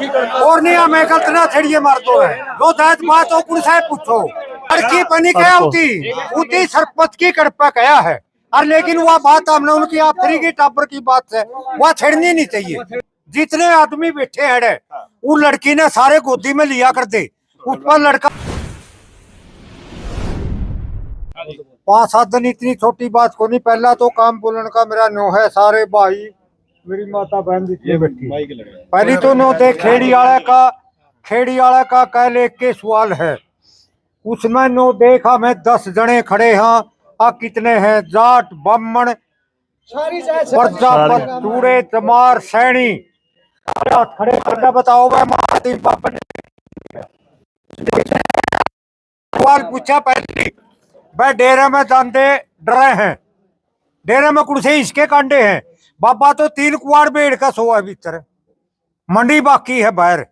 और नहीं हमें गलत ना छेड़िए मार दो है जो दायत बात हो कुछ है पूछो लड़की बनी क्या होती उती सरपंच की कड़पा गया है और लेकिन वह बात हमने उनकी आप फ्री की टापर की बात है वह छेड़नी नहीं चाहिए। जितने आदमी बैठे हैं वो लड़की ने सारे गोदी में लिया कर दे उस पर लड़का 5-7 दिन इतनी छोटी बात को नहीं। पहला तो काम बोलने का मेरा नो है सारे भाई मेरी माता बहन जितने बैठी पहली तो नो थे खेड़ी वाला का कह ले के सवाल है उसमें नो देखा मैं 10 जने खड़े हाँ आ कितने हैं जाट ब्राह्मण प्रजापत टूड़े तमार सैनी खड़े करके बताओ भाई सवाल पूछा पहले भाई डेरे में दांदे डरे हैं डेरे में कुर्सी इसके कांडे हैं बाबा तो 3 कुआड़ बेड़ का सोआ भीतर मंडी बाकी है बाहर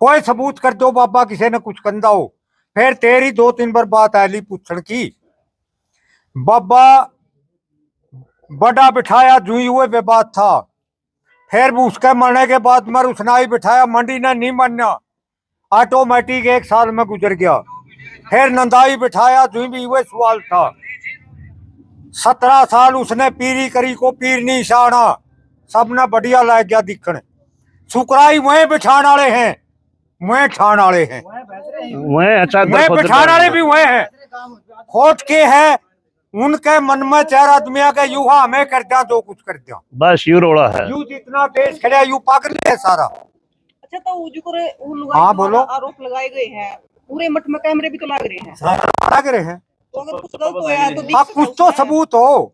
कोई सबूत कर दो बाबा किसी ने कुछ कंदा हो। फिर तेरी 2-3 बार बात आली पूछण की बाबा बड़ा बिठाया जुई हुए विवाद था फिर उसके मरने के बाद मर उसने ही बिठाया मंडी ने नहीं माना ऑटोमेटिक 1 साल में गुजर गया। फिर नंदाई बिठाया जुई भी हुए सवाल था 17 साल उसने पीरी करी को पीर नहीं शाना सबने बढ़िया लग गया दिखण सुकराई वह बिठान वाले हैं वह ठाण वाले हैं वह बिठान वाले भी वह है खोट के है उनके मन में 4 आदमी के यू हमें कर दिया जो कुछ कर दिया बस यू रोड़ा है यू जितना देश खड़ा यू पागल है सारा। अच्छा तो हाँ बोलो आरोप लगाए गए हैं पूरे मठ में कैमरे भी तो लग रहे हैं लग रहे हैं तो अगर कुछ गलत होया तो आप कुछ तो सबूत हो।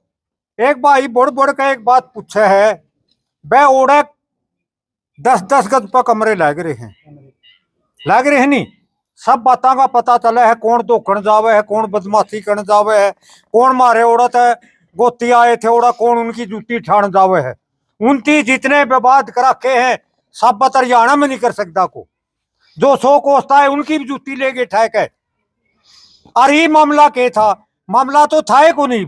एक भाई बोड़ का एक बात पूछे है वह ओढ़े 10-10 गज पर कमरे लग रहे हैं नहीं सब बातों का पता चला है कौन धोखण जावे है कौन बदमाशी करने जावे है कौन मारे औरत है गोती आए थे ओड़ा कौन उनकी जूती ठाण जावे है 29 जितने विवाद कर रखे हैं सब बत हरियाणा में नहीं कर सकता को जो 100 कोसता है उनकी भी जूती लेके ठहक है। और ये मामला के था मामला तो था को नहीं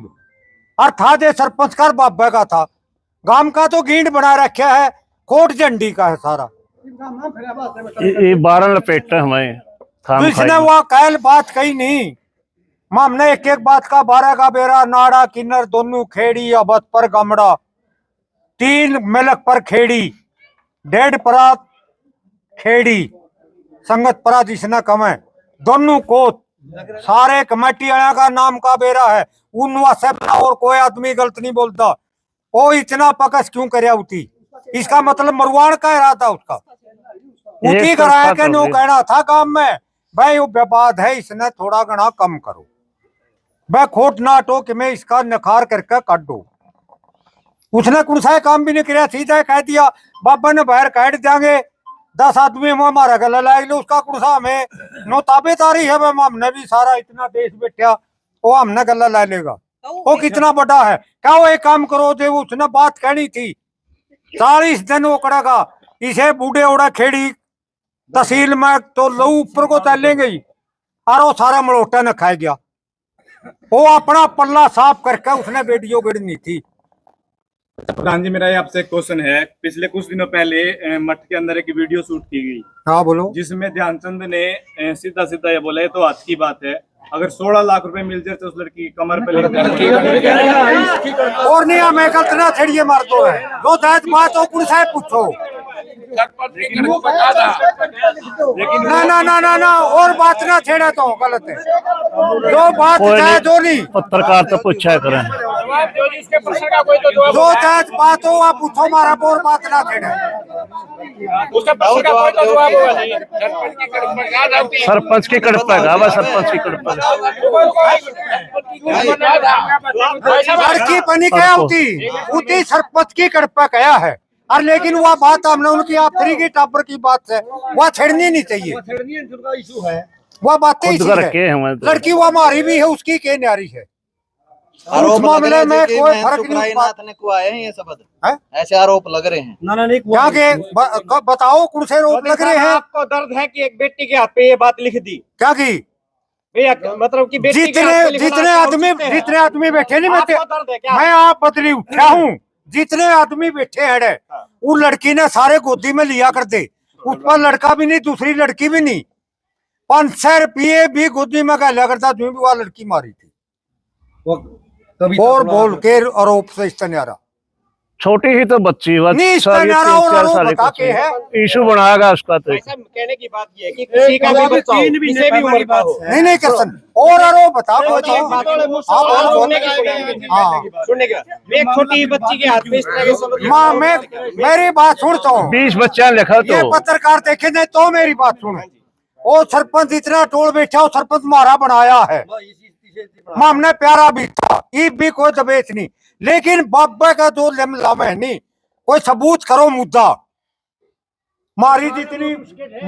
और था दे सरपंच का बाबा का था गांव का तो गींड बना रखा है कोट झंडी का है सारा ये 12 लपेट हमें तो इसने वो कैल बात कही नहीं हमने एक बात का 12 का बेरा नाड़ा किन्नर दोनों खेड़ी अबत पर गमड़ा 3 मिलक पर खेड़ी 1.5 परात खेड़ी संगत परा जिसने कम है दोनों को सारे कमेटी वाला का नाम का बेरा है उनवा सब और कोई आदमी गलत नहीं बोलता वो इतना पकस क्यों कर उठी इसका मतलब मरवाण का इरादा उसका उठी कराया के नो कहना था काम में भाई वो विवाद है इसने थोड़ा घना कम करो भाई खोट ना हटो कि मैं इसका नखार करके काट दो। उसने कौन सा काम भी नहीं किया सीधा कह दिया बाबा ने बाहर काट देंगे 10 आदमी में हमारा गला लाएंगे उसका कौन सा हमें नो ताबेदारी है हमने भी सारा इतना देश बैठा वो हमने गला ला लेगा वो कितना बड़ा है क्या वो एक काम करो जो उसने बात कहनी थी 40 दिन वो करेगा इसे बूढ़े ओड़ा खेड़ी तहसील में तो लहू ऊपर को चलेंगे ही और वो सारा मलोटा न खाया गया वो अपना पल्ला साफ करके उसने वीडियो गिरनी थी। प्रधान जी मेरा आपसे एक क्वेश्चन है पिछले कुछ दिनों पहले मठ के अंदर एक वीडियो शूट की गई हाँ बोलो जिसमें ध्यानचंद ने सीधा सीधा ये बोला है तो हाथ की बात है अगर 16 लाख रुपए मिल जाए तो उस लड़की की कमर पे और नहीं हमें गलत ना छेड़िए मार दो है जो दायत बात हो कुछ है पूछो ना और बात ना छेड़ा तो गलत है जो बात है जो नहीं पत्रकार तो पूछा करें जो जायज बात हो आप पूछो मारा और बात ना छेड़ा सरपंच की कड़पेगा बस सरपंच की कड़प लड़की बनी क्या होती सरपंच की कड़पा गया है और लेकिन वह बात हमने उनकी आप फ्री की टापर की बात है वह छेड़नी नहीं चाहिए वह बातें लड़की वो हमारी भी है उसकी के न्यारी है उस मामले में कोई फर्क नहीं ये शब्द ऐसे आरोप लग रहे हैं क्या के बताओ कौन से आरोप लग रहे हैं आपको दर्द है कि एक बेटी के हाथ पे ये बात लिख दी क्या की मतलब कि जितने आदमी बैठे नहीं बैठे मैं आप बदली उठा हूँ जितने आदमी बैठे हैं वो लड़की ने सारे गोदी में लिया कर दे, उस पर लड़का भी नहीं, दूसरी लड़की भी नहीं, 500 रुपये भी गोदी में क्या लिया करता, जो भी वह लड़की मारी थी और बोल के आरोप से इस्तेन्यारा छोटी ही तो बच्ची बस नहीं, सारी इस्तेन्यारा 3-4 और साल की बता के है। इशू बनाएगा उसका तो ऐसा कहने की बात ये है कि किसी का भी बच्चा हो, किसी भी उम्र का हो। नहीं नहीं कृष्ण और आरोप बता सुनने का एक छोटी बच्ची के हाथ में इस तरह के सबक माँ मैं मेरी बात सुनता हूँ, 20 बच्चा लिखा ये तो पत्रकार देखे नहीं तो मेरी बात सुनो। ओ सरपंच इतना टोल बैठा, वो सरपंच मारा बनाया है, हमने प्यारा भी था, ये भी कोई दबेच नहीं, लेकिन बाबा का जो लम है नहीं, कोई सबूत करो मुद्दा। मारी जितनी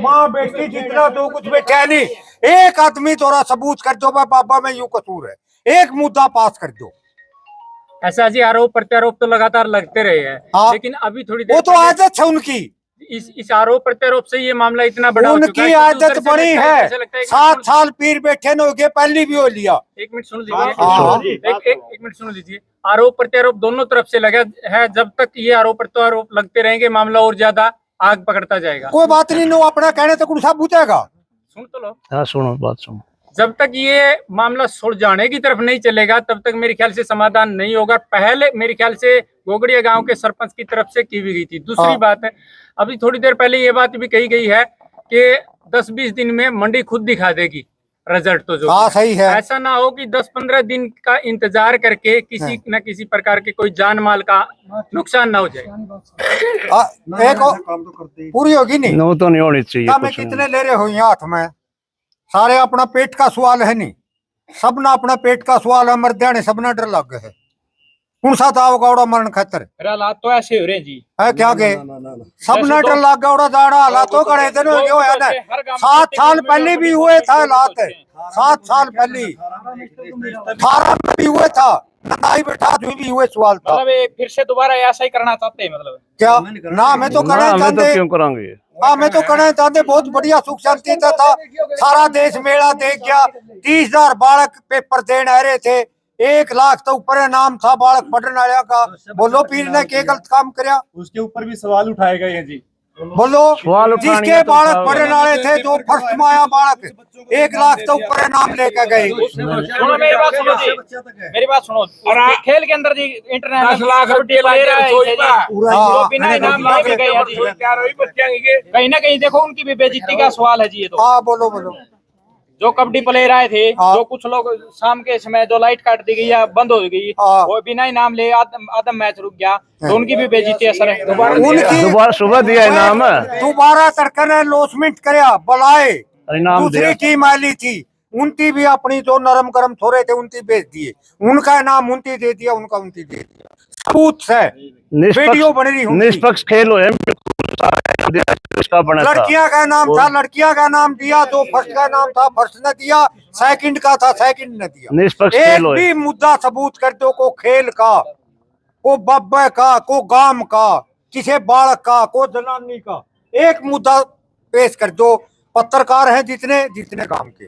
माँ बेटी जितना तो कुछ बैठा नहीं, एक आदमी तोरा सबूत कर दो बाबा में यूं कसूर है, एक मुद्दा पास कर दो। ऐसा जी आरोप प्रत्यारोप तो लगातार लगते रहे हैं, हाँ। लेकिन अभी थोड़ी वो देर तो आदत है उनकी, इस आरोप प्रत्यारोप से ये मामला इतना बड़ा हो चुका उनकी है कि आदत दूसरे से बड़ी लगता है। ऐसा लगता है कि 7 साल पीर बैठे न हो गए, पहली भी हो लिया। एक मिनट सुन हाँ। लीजिए, एक मिनट सुन लीजिए। आरोप प्रत्यारोप दोनों तरफ से लगा है, जब तक ये आरोप प्रत्यारोप लगते रहेंगे मामला और ज्यादा आग पकड़ता जाएगा। कोई बात नहीं, नो अपना कहने तक उनसा बुझेगा। सुन तो लो, हाँ सुनो बात सुनो। जब तक ये मामला सुलझाने की तरफ नहीं चलेगा तब तक मेरे ख्याल से समाधान नहीं होगा। पहले मेरे ख्याल से गोगड़िया गांव के सरपंच की तरफ से की भी गई थी। दूसरी हाँ। बात है, अभी थोड़ी देर पहले ये बात भी कही गई है कि 10-20 दिन में मंडी खुद दिखा देगी रिजल्ट। तो जो हाँ सही है, ऐसा ना हो कि 10-15 दिन का इंतजार करके किसी न किसी प्रकार के कोई जान माल का नुकसान ना हो जाए। एक पूरी होगी नहीं नो तो नहीं होनी चाहिए मैं कुछ नहीं। कितने ले रहे हो यहाँ हाथ में, सारे अपना पेट का सवाल है नहीं, सबना अपना पेट का सवाल है, मर्दे ने सबना डर लग गए है। कौन सा दाव गावड़ा मरण खतर हालात तो ऐसे हो रहे हैं जी, है क्या के सबना डर लग गया जाड़ा हालातों करे दिन हो गए है ना। 7 साल पहले भी हुए था हालात, 7 साल पहले 18 में भी हुए था, नदाई बैठा भी हुए सवाल था। मतलब फिर से दोबारा ऐसा ही करना चाहते हैं मतलब? क्या ना मैं तो ना, करना हमें तो चाहते, क्यों करांगे। हाँ मैं तो कहना चाहते, बहुत बढ़िया सुख शांति था, सारा देश मेला देख गया। 30,000 बालक पेपर देने आ रहे थे, 1 लाख तो ऊपर नाम था बालक पढ़ने वाले का। बोलो पीर ने क्या गलत काम कराया? उसके ऊपर भी सवाल उठाए गए हैं जी। बोलो सवाल उठाने जिसके का तो बालक था। पढ़ने वाले थे, जो फर्स्ट में आया बालक 1 लाख तो ऊपर नाम लेकर गए। सुनो मेरी बात सुनो जी, मेरी बात सुनो। और खेल के अंदर जी इंटरनेशनल 10 लाख रुपए ले रहा है जो बिना इनाम लाए भी गए हैं जी। कहीं ना कहीं देखो उनकी भी बेइज्जती का सवाल है जी ये तो। हाँ बोलो बोलो। जो कबड्डी प्लेयर आए थे, हाँ। जो कुछ लोग शाम के समय जो लाइट काट दी गई या बंद हो गई, हाँ। वो बिना इनाम ले आधम मैच रुक गया, तो उनकी भी बेइज्जती असर है। उनकी दोबारा सुबह दिया इनाम है, दोबारा तड़कर ने लॉसमेंट कराया बुलाए, इनाम दूसरी दिया। टीम आली थी, उनकी भी अपनी जो नरम गरम थोड़े थे उनकी बेच दिए, उनका इनाम उनकी दे दिया, उनका उनकी दे दिया। सबूत है, वीडियो बन रही उनकी। निष्पक्ष खेल हो उसका बना था। लड़कियां का नाम था, लड़कियां का नाम दिया, जो फर्स्ट का नाम था फर्स्ट ने दिया, सेकंड का था सेकंड ने दिया। निष्पक्ष एक खेल हो भी मुद्दा सबूत कर दो, को खेल का, को बब्बे का, को गांव का, किसी बालक का, को जनानी का, एक मुद्दा पेश कर दो। पत्रकार हैं जितने जितने काम के,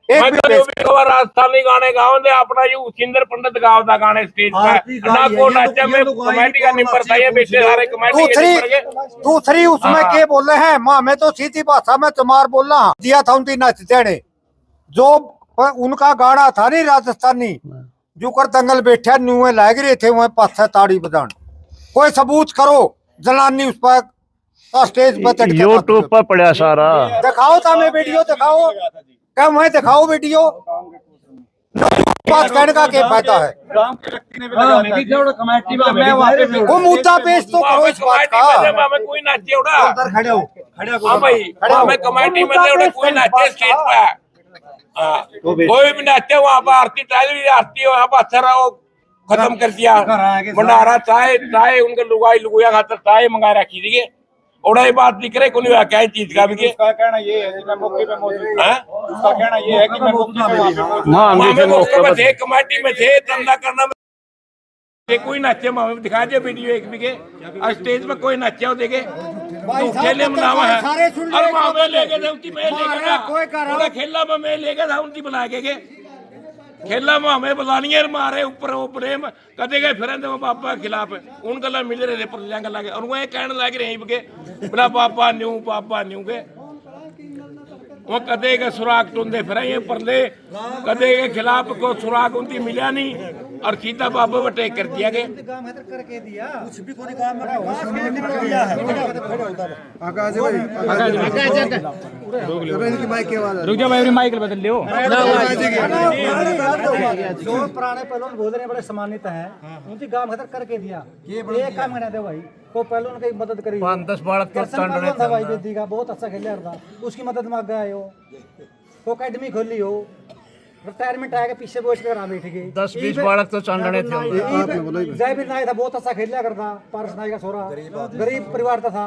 एक भी पेश कर। राजस्थानी गाने गाओ दे अपना यू सिंदर पंडित गाओ दा गाने स्टेज पे ना को नाचा में कमेटी का निम्बर था ये बेटे सारे कमेटी के दूसरी उसमें के बोले हैं माँ, मैं तो सीधी भाषा में तुम्हार बोल रहा दिया था उनकी नचते ने, जो उनका गाना था नहीं राजस्थानी, जो कर दंगल बैठा न्यूए लाग रहे थे वह पास ताड़ी बजान। कोई सबूत करो, जलानी उस पर स्टेज पर यूट्यूब पर पड़ा सारा। दिखाओ था, मैं वीडियो दिखाओ, क्या मैं दिखाओ वीडियो। बात कहने का क्या फायदा है? वो मुद्दा पेश तो करो इस बात का। मैं कोई नाचे उड़ा हां भाई मैं कमेटी में उड़ा कोई नाचे स्टेज पे कोई भी नाचे वहां पर आरती चाली आरती वहां पर अच्छा वो खत्म कर दिया। भंडारा चाय चाय उनके लुगाई लुगुया खातर चाय मंगा रखी थी और ये बात दिख रही कोई क्या चीज का भी। उसका कहना ये है कि मैं मौके पे मौजूद है, उसका कहना ये है कि मैं मौके पे हाँ में थे कमेटी में थे धंधा करना में कोई नाचे मामे दिखा दे वीडियो एक भी के स्टेज पे कोई नाचे हो देखे खेले मनावा है और मामे लेके थे उनकी मैं लेके ना पूरा खेला में मैं लेके था उनकी बना के खेला में हमें बलानियर मारे ऊपर वो प्रेम कदे गए फिर वो पापा के खिलाफ उन गल्ला मिल रहे थे पर गल्ला के और वो कहने लग रहे हैं बोला पापा न्यू के वो कदे के सुराग टूंदे फिर ये परले कदे के खिलाफ को सुराग उनकी मिला नहीं और सीधा बाबा बटे कर दिया गया कुछ भी कोई काम रुक जा भाई माइक बदल लियो जो पुराने पहलवान बोल रहे बड़े सम्मानित हैं उनकी गांव खतर करके दिया ये काम करना दे भाई को पहलवान की मदद करी 5-10 बालक के पहलवान था भाई बेदी का बहुत अच्छा खेला था उसकी मदद मांग गए हो को अकेडमी खोली हो रिटायरमेंट आएगा पीछे बैठ कर बैठ गए 10-20 बालक तो चांदने थे जयवीर नायक था बहुत अच्छा खेला करता पारस नायक का छोरा गरीब परिवार का था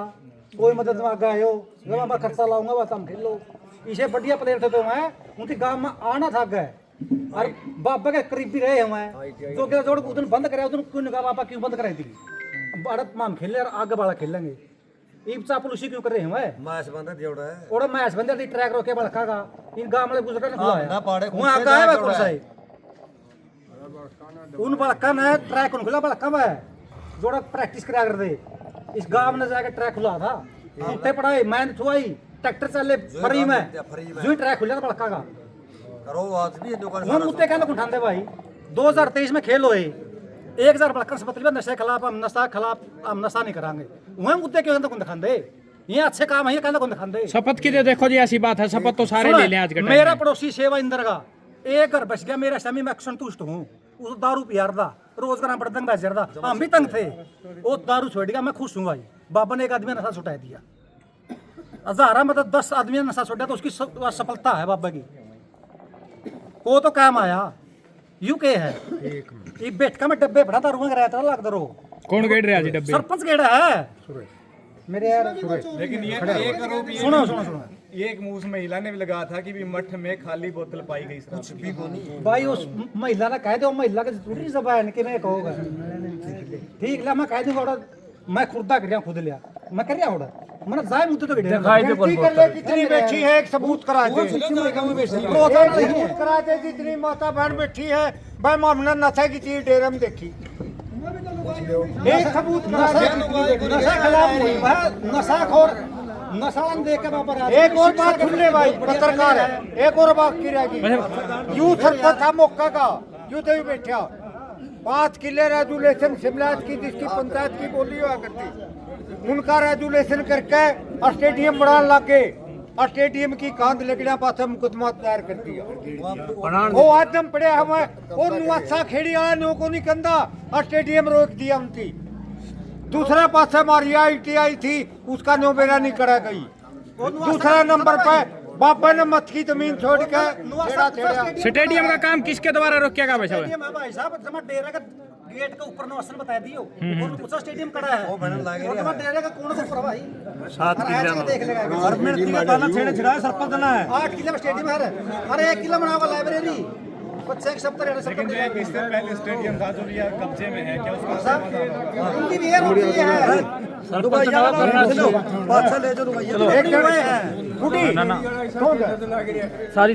कोई मदद मांग गए हो जब मैं खर्चा लाऊंगा बस हम खेल लो इसे बढ़िया प्लेयर थे तो मैं उनकी गांव में आना था गए और बाबा के करीबी रहे हम तो क्या जोड़ उधर बंद करे उधर क्यों निकाह बाबा क्यों बंद कराई थी बड़ा माम खेल और आगे वाला खेलेंगे ईब चापुल उसी क्यों कर रहे हैं मैच बंदा जोड़ा है और मैच बंदा दी ट्रैक रोके बड़का का इन गांव वाले गुजर ने खुला है ना पाड़े वहां आगा है कौन सा उन बड़का ने ट्रैक उन खुला बड़का में जोड़ा प्रैक्टिस करा कर दे इस गांव में जाके ट्रैक खुला था उठे पड़ाई मैंने छुआई ट्रैक्टर चले फरी में जो ट्रैक खुला था बड़का का करो आज भी वो मुद्दे कहने को उठाते भाई 2023 में खेल होए 1000 बड़कर से मतलब नशे खिलाफ हम नशा नहीं करांगे वह मुद्दे क्यों तो दिखाते ये अच्छे काम है ये कहने को दिखाते शपथ की दे देखो जी ऐसी बात है शपथ तो सारे ले लें आज के टाइम मेरा पड़ोसी सेवा इंदर का एक घर बच गया मेरा स्वामी मैं संतुष्ट हूँ उस दारू पियारदा रोज का बड़ा तंग बैठा हम भी तंग थे वो दारू छोड़ गया मैं खुश हूँ भाई बाबा ने एक आदमी नशा छुटा दिया हजारा मतलब 10 आदमी ने नशा छुटा तो उसकी सफलता है बाबा की वो तो काम आया यू के है ये बेटका में डब्बे भरा दारू में रहता लाग दरो कौन गेड़ रहा जी डब्बे सरपंच गेड़ा है मेरे यार लेकिन ये एक आरोप ये सुनो ये एक मुंह महिला ने भी लगा था कि भी मठ में खाली बोतल पाई गई शराब की। भाई उस महिला ने कह दो महिला के टूटी जबान के मैं कहूँगा ठीक है मैं कह दूंगा मैं खुदा कर खुद लिया मैं कर रहा मैंने जाए मुद्दे तो कितनी बैठी है एक सबूत करा दे सबूत करा दे जितनी माता बहन बैठी है भाई हमने नशा की चीज डेरे में देखी एक सबूत नशा खिलाफ हुई नशा खोर नशा देख के वहाँ पर एक और बात सुन ले भाई पत्रकार है एक और बात की रहेगी यूं सरपंच था मौका का यूं तो ही बैठा 5 किले रेजुलेशन शिमला की जिसकी पंचायत की बोली हुआ करती उनका रेजुलेशन करके स्टेडियम बना लागे स्टेडियम की कांध लगने पास मुकदमा दायर कर दिया वो आदम पड़े हमें और नुआसा खेड़ी वाला नो को नहीं कंधा स्टेडियम रोक दिया उनकी दूसरे पास हमारी ITI थी उसका नो बेरा नहीं करा गई दूसरे नंबर पे बाबा ने मत की जमीन छोड़ के स्टेडियम का काम किसके द्वारा रोकेगा भाई साहब डेरा का गेट के ऊपर नवासन बता दियो और दूसरा स्टेडियम खड़ा है वो बनने लगे रे डेरे का कोण ऊपर भाई 7 किले देख लेगा और मिनट की दाना छेड़े छड़ा सरपंच ना है 8 किले में स्टेडियम है अरे 1 किलो बनाओगा लाइब्रेरी बच्चे एक सब तरह लेकिन जो एक इससे पहले स्टेडियम था जो भी कब्जे में है क्या उसका उनकी भी है दुबई ले जो दुबई एक जगह है सारी